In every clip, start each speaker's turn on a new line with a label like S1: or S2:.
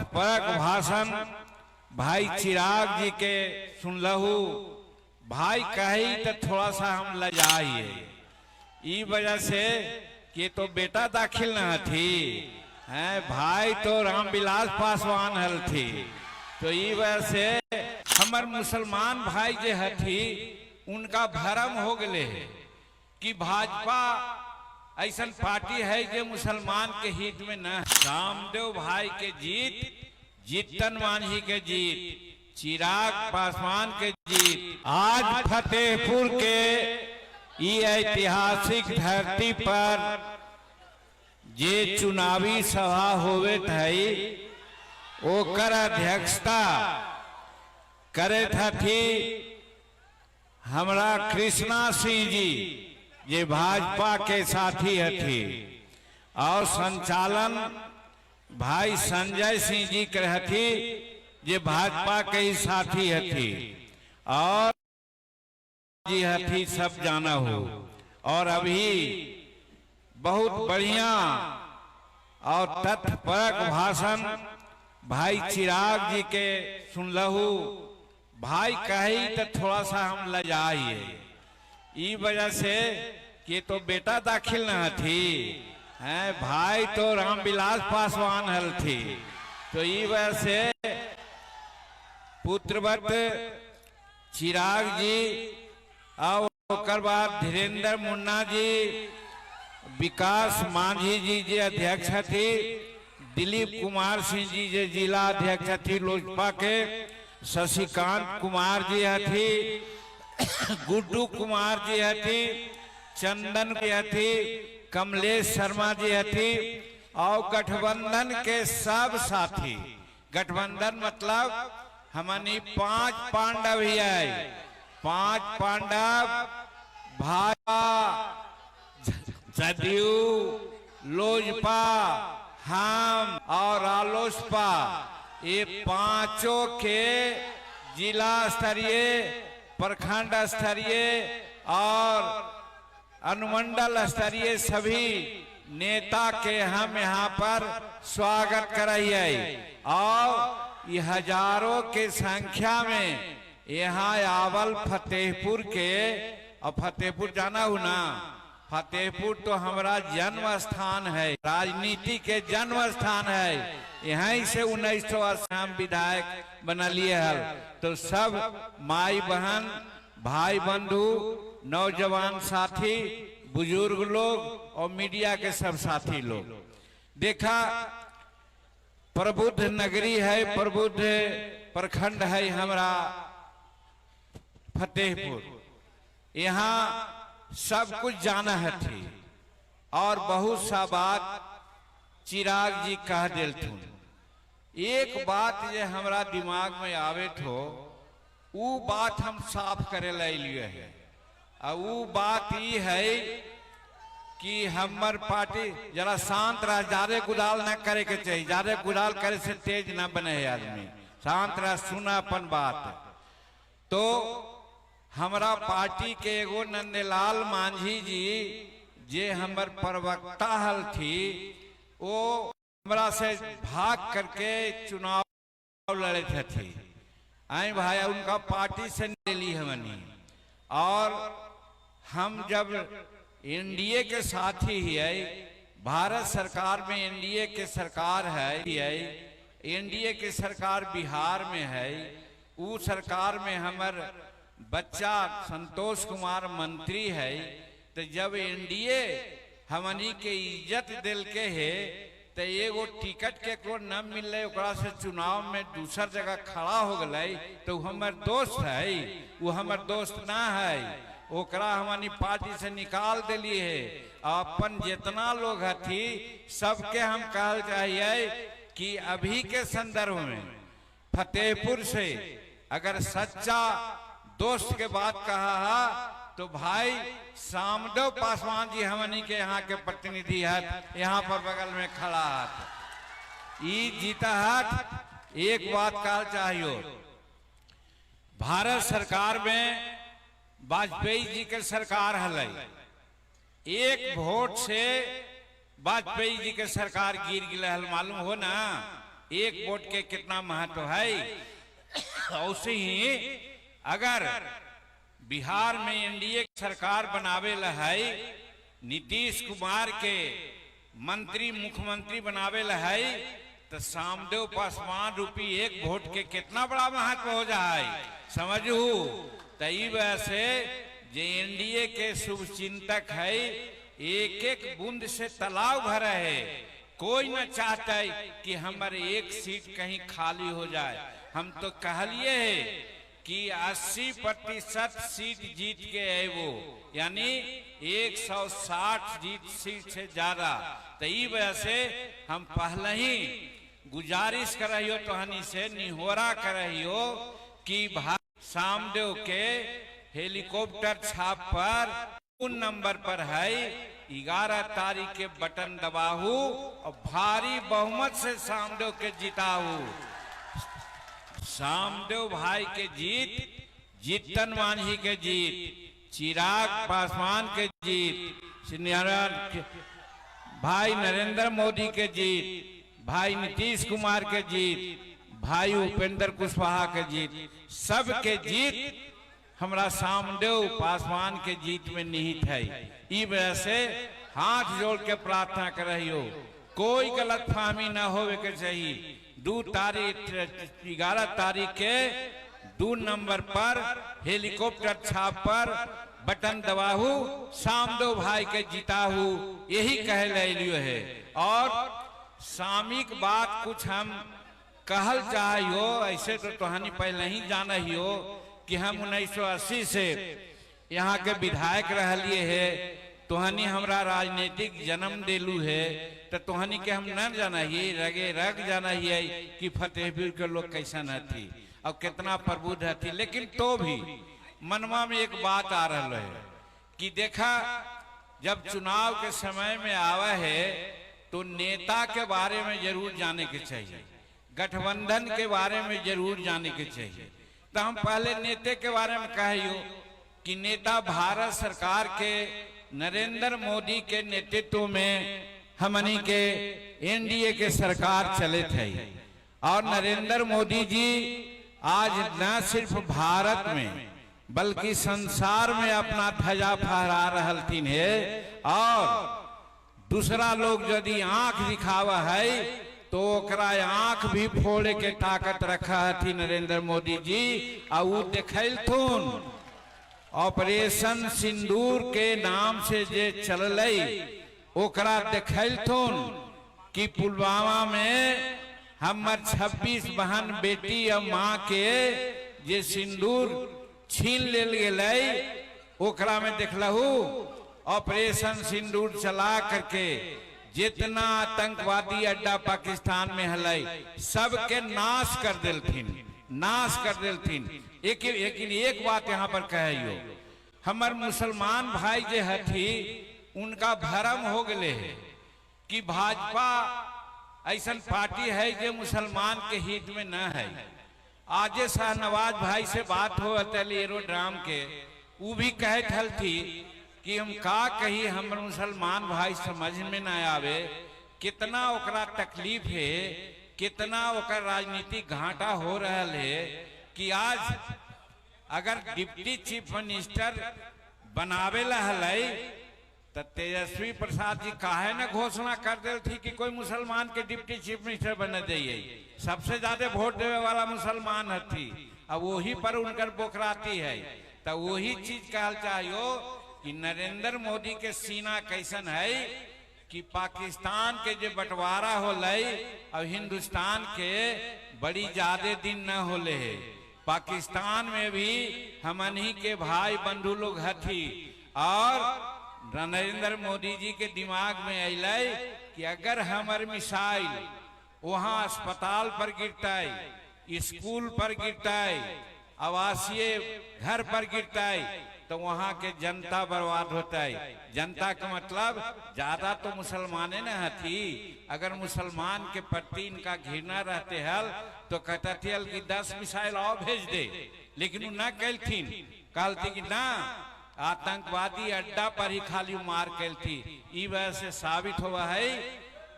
S1: तथपरक भाषण भाई चिराग जी के सुन लहू। भाई कही तो थोड़ा सा हम लजाइए ई वजह से कि तो बेटा दाखिल न थी है, भाई तो रामविलास पासवान हल थी। तो ई वजह से हमार मुसलमान भाई जे हथी उनका भरम हो गए है कि भाजपा ऐसा पार्टी है जो मुसलमान के हित में न। रामदेव भाई के जीत, जीतन मांझी के जीत, चिराग पासवान के जीत। आज फतेहपुर के ये ऐतिहासिक धरती पर जे चुनावी सभा होवे थी ओकर अध्यक्षता करे थी हमरा कृष्णा सिंह जी ये भाजपा के साथी हथी, और संचालन भाई संजय सिंह जी के हथी जे भाजपा के ही साथी हथी, और जी हथी सब जाना हो। और अभी बहुत बढ़िया और तथपरक भाषण भाई चिराग जी के सुन लहू। भाई कही तो थोड़ा सा हम लजाइए ई वजह से कि तो बेटा दाखिल न थी है, भाई तो रामविलास पासवान हल थी। तो ई वजह से पुत्रवत चिराग जी और ओकर बाद धीरेन्द्र मुन्ना जी, विकास मांझी जी जे अध्यक्ष थी, दिलीप कुमार सिंह जी जे जिला अध्यक्ष थी लोजपा के, शशिकांत कुमार जी हथी, गुड्डू कुमार जी हथी, चंदन जी हथी, कमलेश शर्मा जी हथी, और गठबंधन के सब साथी। गठबंधन मतलब हमनी 5 पांडव ही है, 5 पांडव भाजपा, जदयू, लोजपा, हम और रालोसपा, ये पांचों के जिला स्तरीय, प्रखंड स्तरीय और अनुमंडल स्तरीय सभी नेता के हम यहाँ पर स्वागत कराइए। और ये हजारों के संख्या में यहाँ आवल फतेहपुर के, और फतेहपुर जाना हो ना, फतेहपुर तो हमारा जन्म स्थान है, राजनीति के जन्म स्थान है। यहीं से 1980 हम विधायक बना लिए हल। तो सब माई बहन, भाई बंधु, नौजवान साथी, बुजुर्ग लोग और मीडिया के सब साथी लोग, देखा प्रबुद्ध नगरी है, प्रबुद्ध प्रखंड है हमारा फतेहपुर। यहाँ सब कुछ जाना है थी और बहुत सा बात चिराग जी कह दिलथुन। एक बात ये हमारा दिमाग में आवे थो, वो बात हम साफ करे लिए है। और वो बात ये है कि हमार पार्टी जरा शांत रह, ज्यादा गुदाल न करे के चाहिए, ज्यादा गुदाल करे से तेज न बने है आदमी, शांत रह, सुना अपन बात। तो हमारा पार्टी के एगो नंदलाल मांझी जी जे हमार प्रवक्ता हल थी, वो हमरा से भाग करके चुनाव लड़े थे। आई भाई उनका पार्टी से ले ली हमनी, और हम जब एनडीए के साथी ही है, भारत सरकार में एनडीए के सरकार है, एनडीए की सरकार बिहार में है, वो सरकार में हमार बच्चा संतोष कुमार मंत्री है। तो जब एनडीए हमनी के इज्जत दिल के है, तो एगो टिकट के को न मिले, ओकरा से चुनाव में दूसर जगह खड़ा हो गए, तो हमार दोस्त है, वो हमार दोस्त ना है, ओकरा हमारी पार्टी से निकाल दिली है। अपन जितना लोग हथी सबके हम कहल चाहिए कि अभी के संदर्भ में फतेहपुर से अगर सच्चा दोस्त के बात कहा है तो भाई सामदेव पासवान जी हमनी के यहाँ के प्रतिनिधि है, यहाँ पर बगल में खड़ा है, ई जीता है। एक बात कहल चाहिए, भारत सरकार में वाजपेयी जी के सरकार हल, एक वोट से वाजपेयी जी के सरकार गिर गए हल, मालूम हो ना। एक वोट के कितना महत्व है। वैसे ही अगर बिहार में एनडीए सरकार बनावे ला है, नीतीश कुमार के मंत्री मुख्यमंत्री बनावे ला है, तो सामदेव पासवान रूपी एक वोट के कितना बड़ा महत्व हो जाए समझू। तई वैसे जे एनडीए के शुभ चिंतक है, एक एक बूंद से तालाब भरा है। कोई न चाहता है कि हमारे एक सीट कहीं खाली हो जाए। हम तो कहलिए है कि 80% सीट जीत के है वो, यानी 160 सीट से ज्यादा। तो ई वजह से हम पहले ही गुजारिश कर रही हो, तो हनी से निहोरा कर रही हो कि भाई सामदेव के हेलीकॉप्टर छाप पर उन नंबर पर है 11 तारीख के बटन दबाहू और भारी बहुमत से सामदेव के जिताहू। सामदेव भाई के जीत, जीतन मांझी के जीत, चिराग पासवान के जीत, भाई नरेंद्र मोदी के जीत, भाई नीतीश कुमार के जीत, भाई उपेंद्र कुशवाहा के जीत, सबके जीत हमरा सामदेव पासवान के जीत में निहित है। ई वजह से हाथ जोड़ के प्रार्थना कर रही हो, कोई गलत फहमी न होवे के चाहिए। 11 तारीख के 2 नंबर पर हेलीकॉप्टर छाप पर बटन दबाहू, सामदेव भाई के जिताहू, यही कह लियो है। और सामयिक बात कुछ हम कहल चाहिए, ऐसे तो तुहानी पहले ही जाना ही हो कि हम 1980 से यहाँ के विधायक रहलिए है। तुहनी हमरा राजनीतिक जन्म दिलू है, तो तुहनी के हम न जाना ही रगे रग जाना ही है कि फतेहपुर के लोग कैसन हथी और कितना प्रबुद्ध हथी। लेकिन तो भी मनवा में एक बात आ रहा है कि देखा, जब चुनाव के समय में आवा है तो नेता के बारे में जरूर जाने के चाहिए, गठबंधन के बारे में जरूर जाने के चाहिए। तो हम पहले नेता के बारे में कहियो कि नेता भारत सरकार के नरेंद्र मोदी के नेतृत्व में हमनी के एनडीए के सरकार चले थे। और नरेंद्र मोदी जी आज न सिर्फ भारत में बल्कि संसार में अपना ध्वजा फहरा रहलथिन है। और दूसरा लोग यदि आंख दिखावा है तो ओकरा आंख भी फोड़े के ताकत रखा थी नरेंद्र मोदी जी। और वो देखलथुन ऑपरेशन सिंदूर के नाम से जे चल ओकरा देखलथुन कि पुलवामा में हमर 26 बहन बेटी और माँ के जे सिंदूर छीन लेल गेलै, ओकरा में देखलहू ऑपरेशन सिंदूर चला करके जितना आतंकवादी अड्डा पाकिस्तान में हलै सबके नाश कर देलथिन, नाश कर देलथिन। लेकिन एक बात यहाँ पर कहियो, हमर मुसलमान भाई जे हथी उनका भरम हो गए है कि भाजपा ऐसा पार्टी है जो मुसलमान के हित में न है। आजे शाहनवाज भाई से बात हो एरोड्राम के, वो भी कहत हलथी कि हम का कही हमर मुसलमान भाई समझ में ना आवे, कितना ओकरा तकलीफ है, कितना ओकर राजनीतिक घाटा हो रहा है कि आज अगर डिप्टी चीफ मिनिस्टर बनावे ला हलै तो तेजस्वी प्रसाद जी काहे न घोषणा कर दे थी कि कोई मुसलमान के डिप्टी चीफ मिनिस्टर बने दिए। सबसे ज्यादा वोट देवे वाला मुसलमान हथी, अब वही पर उनकर बोखराती है। तो वही चीज कहल चाहिए कि नरेंद्र मोदी के सीना कैसन है कि पाकिस्तान के जो बंटवारा होलै और हिंदुस्तान के बड़ी ज्यादा दिन न होले है। पाकिस्तान में भी हमनी के भाई बंधु लोग हथी और नरेंद्र मोदी जी के दिमाग में अलै कि अगर हमार मिसाइल वहां अस्पताल पर गिरता है, स्कूल पर गिरता है, आवासीय घर पर गिरता है तो वहां के जनता बर्बाद होता है। जनता का मतलब ज्यादा तो मुसलमाने न हथी। अगर मुसलमान के प्रति इनका घृणा रहते हल तो कहता थे कि 10 मिसाइल और भेज दे, लेकिन वो न कहलथिन, कहती कि ना आतंकवादी अड्डा पर ही खाली मार कैल थी। ई वजह से साबित हुआ है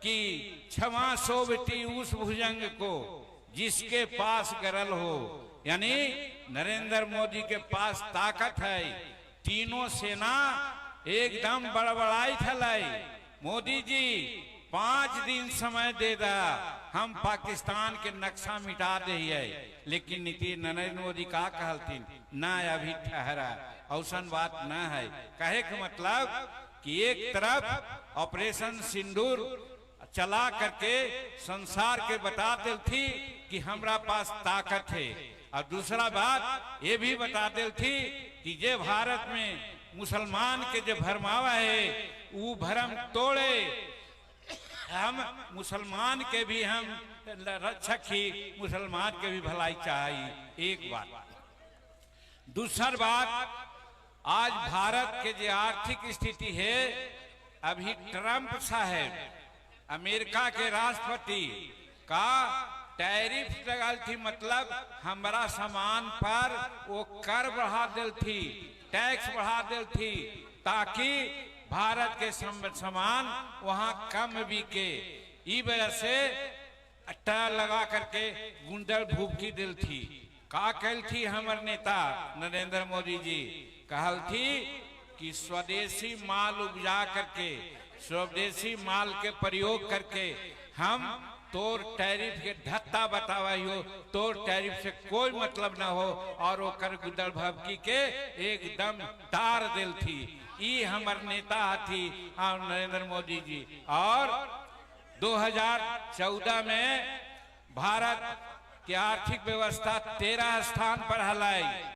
S1: कि क्षमा सोबती उस भुजंग को जिसके पास गरल हो, यानी नरेंद्र मोदी के पास ताकत है। तीनों सेना एकदम बड़बड़ाई थलाई, मोदी जी 5 दिन समय दे दा, हम पाकिस्तान के नक्शा मिटा दे है। लेकिन नीति नरेंद्र मोदी का कहलतीन ना अभी ठहरा, औसन बात ना है। कहे के मतलब कि एक तरफ ऑपरेशन सिंदूर चला करके संसार के बता दे थी कि हमरा पास ताकत है, और दूसरा बात ये भी बता दे थी कि जे भारत में मुसलमान के जो भरमावा है वो भरम तोड़े, हम मुसलमान के भी हम रक्षक ही, मुसलमान के भी भलाई चाहिए। एक बात। दूसर बात, आज भारत के जो आर्थिक स्थिति है, अभी ट्रंप साहब अमेरिका के राष्ट्रपति का टैरिफ लगल थी, मतलब हमारा सामान पर वो कर बढ़ा दिल थी, टैक्स बढ़ा दिल थी, ताकि भारत के सामान वहां कम बिके। ई वजह से टैर लगा करके गुंडल भूखी दिल थी। का कल थी हमारे नेता नरेंद्र मोदी जी, कहल थी कि स्वदेशी माल उपजा करके, स्वदेशी माल के प्रयोग करके हम तोर टैरिफ के धत्ता बतावाई हो, तोर टैरिफ से कोई मतलब ना हो, और वो कर गुदल भबकी के एकदम तार दिल थी। ई हमार नेता थी नरेंद्र मोदी जी। और 2014 में भारत की आर्थिक व्यवस्था 13 स्थान पर हलाई।